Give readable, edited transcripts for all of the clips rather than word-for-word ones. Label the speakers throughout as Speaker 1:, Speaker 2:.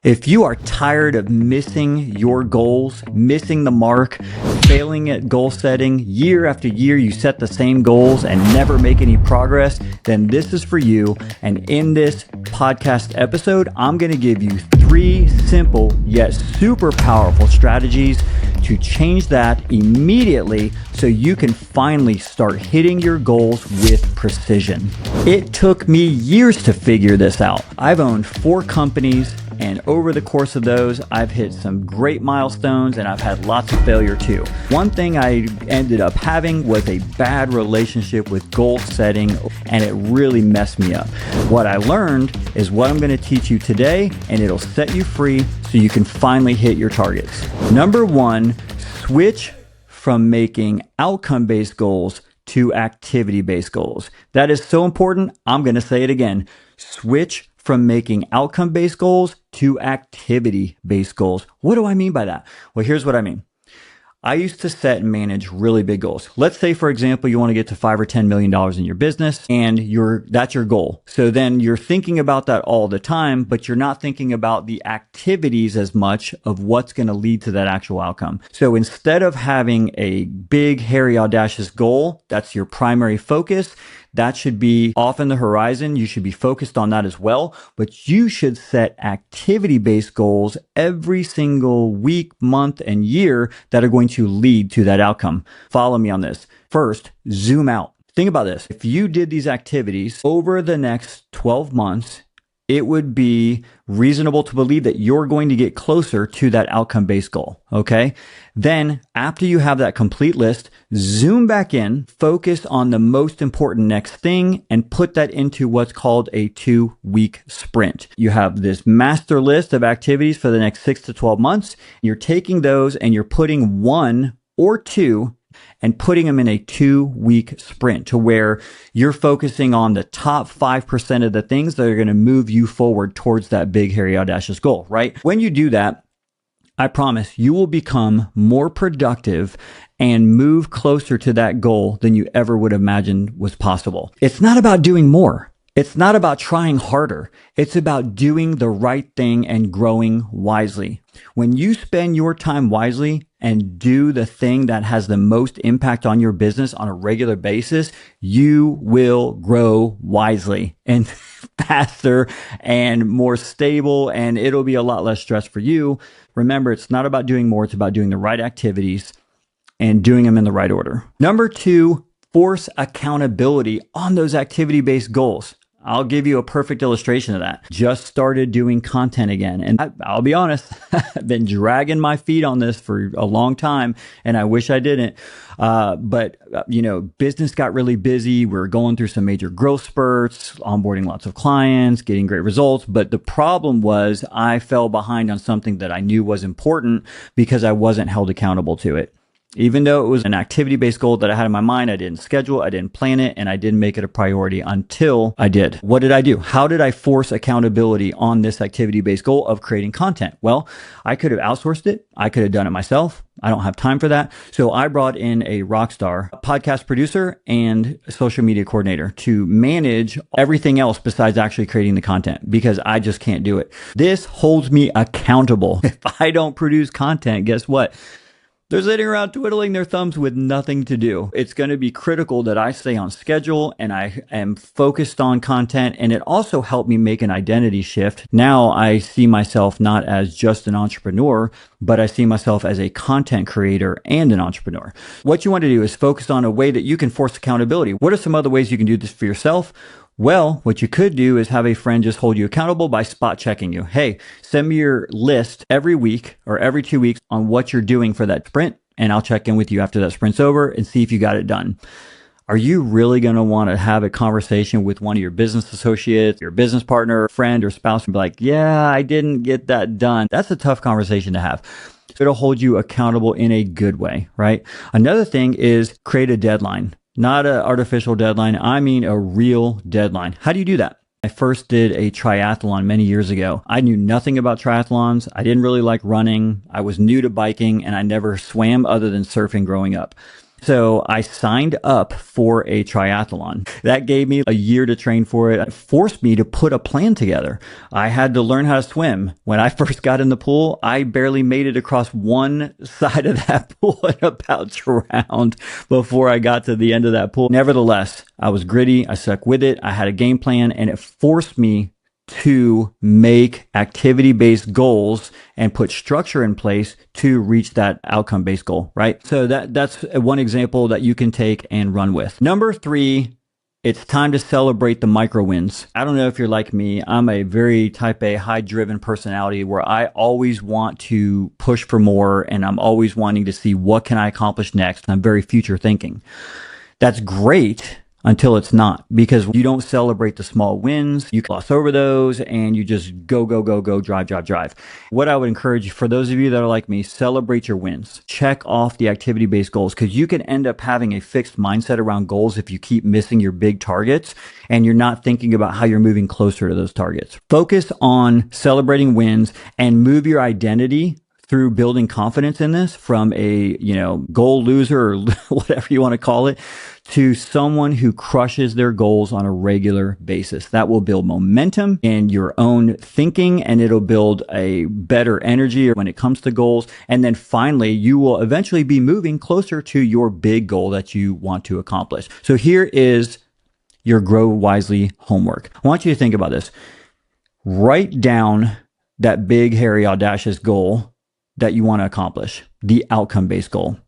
Speaker 1: If you are tired of missing your goals, missing the mark, failing at goal setting, year after year you set the same goals and never make any progress, then this is for you. And in this podcast episode, I'm going to give you 3 simple yet super powerful strategies to change that immediately so you can finally start hitting your goals with precision. It took me years to figure this out. I've owned 4 companies, and over the course of those, I've hit some great milestones and I've had lots of failure too. One thing I ended up having was a bad relationship with goal setting, and it really messed me up. What I learned is what I'm going to teach you today, and it'll set you free so you can finally hit your targets. Number 1, switch from making outcome-based goals to activity-based goals. That is so important. I'm going to say it again. Switch from making outcome-based goals to activity-based goals. What do I mean by that? Well, here's what I mean. I used to set and manage really big goals. Let's say, for example, you want to get to $5 or $10 million in your business, and that's your goal. So then you're thinking about that all the time, but you're not thinking about the activities as much of what's going to lead to that actual outcome. So instead of having a big, hairy, audacious goal, that's your primary focus, that should be off in the horizon. You should be focused on that as well, but you should set activity-based goals every single week, month, and year that are going to lead to that outcome. Follow me on this. First, zoom out. Think about this. If you did these activities over the next 12 months, it would be reasonable to believe that you're going to get closer to that outcome-based goal, okay? Then, after you have that complete list, zoom back in, focus on the most important next thing, and put that into what's called a 2-week sprint. You have this master list of activities for the next 6 to 12 months. You're taking those and you're putting 1 or 2 and putting them in a 2-week sprint to where you're focusing on the top 5% of the things that are going to move you forward towards that big, hairy, audacious goal, right? When you do that, I promise you will become more productive and move closer to that goal than you ever would have imagined was possible. It's not about doing more. It's not about trying harder. It's about doing the right thing and growing wisely. When you spend your time wisely and do the thing that has the most impact on your business on a regular basis, you will grow wisely and faster and more stable, and it'll be a lot less stress for you. Remember, it's not about doing more. It's about doing the right activities and doing them in the right order. Number 2, force accountability on those activity-based goals. I'll give you a perfect illustration of that. Just started doing content again. And I'll be honest, I've been dragging my feet on this for a long time, and I wish I didn't. But business got really busy. We were going through some major growth spurts, onboarding lots of clients, getting great results. But the problem was I fell behind on something that I knew was important because I wasn't held accountable to it. Even though it was an activity-based goal that I had in my mind, I didn't schedule, I didn't plan it, and I didn't make it a priority until I did. What did I do? How did I force accountability on this activity-based goal of creating content? Well, I could have outsourced it. I could have done it myself. I don't have time for that. So I brought in a rock star, a podcast producer, and a social media coordinator to manage everything else besides actually creating the content because I just can't do it. This holds me accountable. If I don't produce content, guess what? They're sitting around twiddling their thumbs with nothing to do. It's going to be critical that I stay on schedule and I am focused on content. And it also helped me make an identity shift. Now I see myself not as just an entrepreneur, but I see myself as a content creator and an entrepreneur. What you want to do is focus on a way that you can force accountability. What are some other ways you can do this for yourself? Well, what you could do is have a friend just hold you accountable by spot checking you. Hey, send me your list every week or every 2 weeks on what you're doing for that sprint, and I'll check in with you after that sprint's over and see if you got it done. Are you really going to want to have a conversation with one of your business associates, your business partner, friend, or spouse and be like, yeah, I didn't get that done? That's a tough conversation to have. It'll hold you accountable in a good way, right? Another thing is create a deadline. Not an artificial deadline. I mean a real deadline. How do you do that? I first did a triathlon many years ago. I knew nothing about triathlons. I didn't really like running. I was new to biking and I never swam other than surfing growing up. So I signed up for a triathlon. That gave me a year to train for it. It forced me to put a plan together. I had to learn how to swim. When I first got in the pool, I barely made it across one side of that pool and about drowned before I got to the end of that pool. Nevertheless, I was gritty. I stuck with it. I had a game plan, and it forced me to make activity-based goals and put structure in place to reach that outcome-based goal, right? So that's one example that you can take and run with. Number 3, it's time to celebrate the micro wins. I don't know if you're like me. I'm a very type A, high-driven personality where I always want to push for more, and I'm always wanting to see what can I accomplish next. I'm very future thinking. That's great until it's not, because you don't celebrate the small wins. You gloss over those and you just go, drive. What I would encourage you, for those of you that are like me, celebrate your wins. Check off the activity-based goals, because you can end up having a fixed mindset around goals if you keep missing your big targets and you're not thinking about how you're moving closer to those targets. Focus on celebrating wins and move your identity through building confidence in this from a, goal loser or whatever you want to call it, to someone who crushes their goals on a regular basis. That will build momentum in your own thinking, and it'll build a better energy when it comes to goals. And then finally, you will eventually be moving closer to your big goal that you want to accomplish. So here is your Grow Wisely homework. I want you to think about this. Write down that big, hairy, audacious goal that you want to accomplish, the outcome-based goal.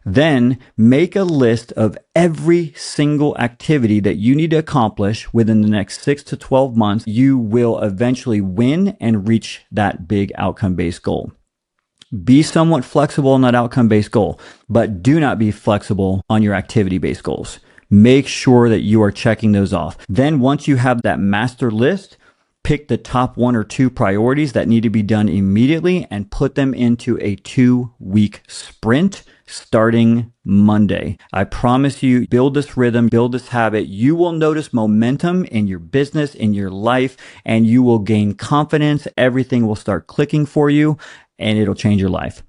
Speaker 1: Then make a list of every single activity that you need to accomplish within the next 6 to 12 months. You will eventually win and reach that big outcome-based goal. Be somewhat flexible on that outcome-based goal, but do not be flexible on your activity-based goals. Make sure that you are checking those off. Then once you have that master list, pick the top 1 or 2 priorities that need to be done immediately and put them into a 2-week sprint starting Monday. I promise you, build this rhythm, build this habit. You will notice momentum in your business, in your life, and you will gain confidence. Everything will start clicking for you, and it'll change your life.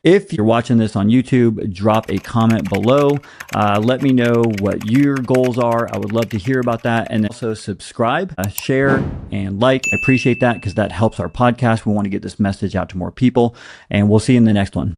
Speaker 1: If you're watching this on YouTube, drop a comment below. Let me know what your goals are. I would love to hear about that. And also subscribe, share, and like. I appreciate that because that helps our podcast. We want to get this message out to more people. And we'll see you in the next one.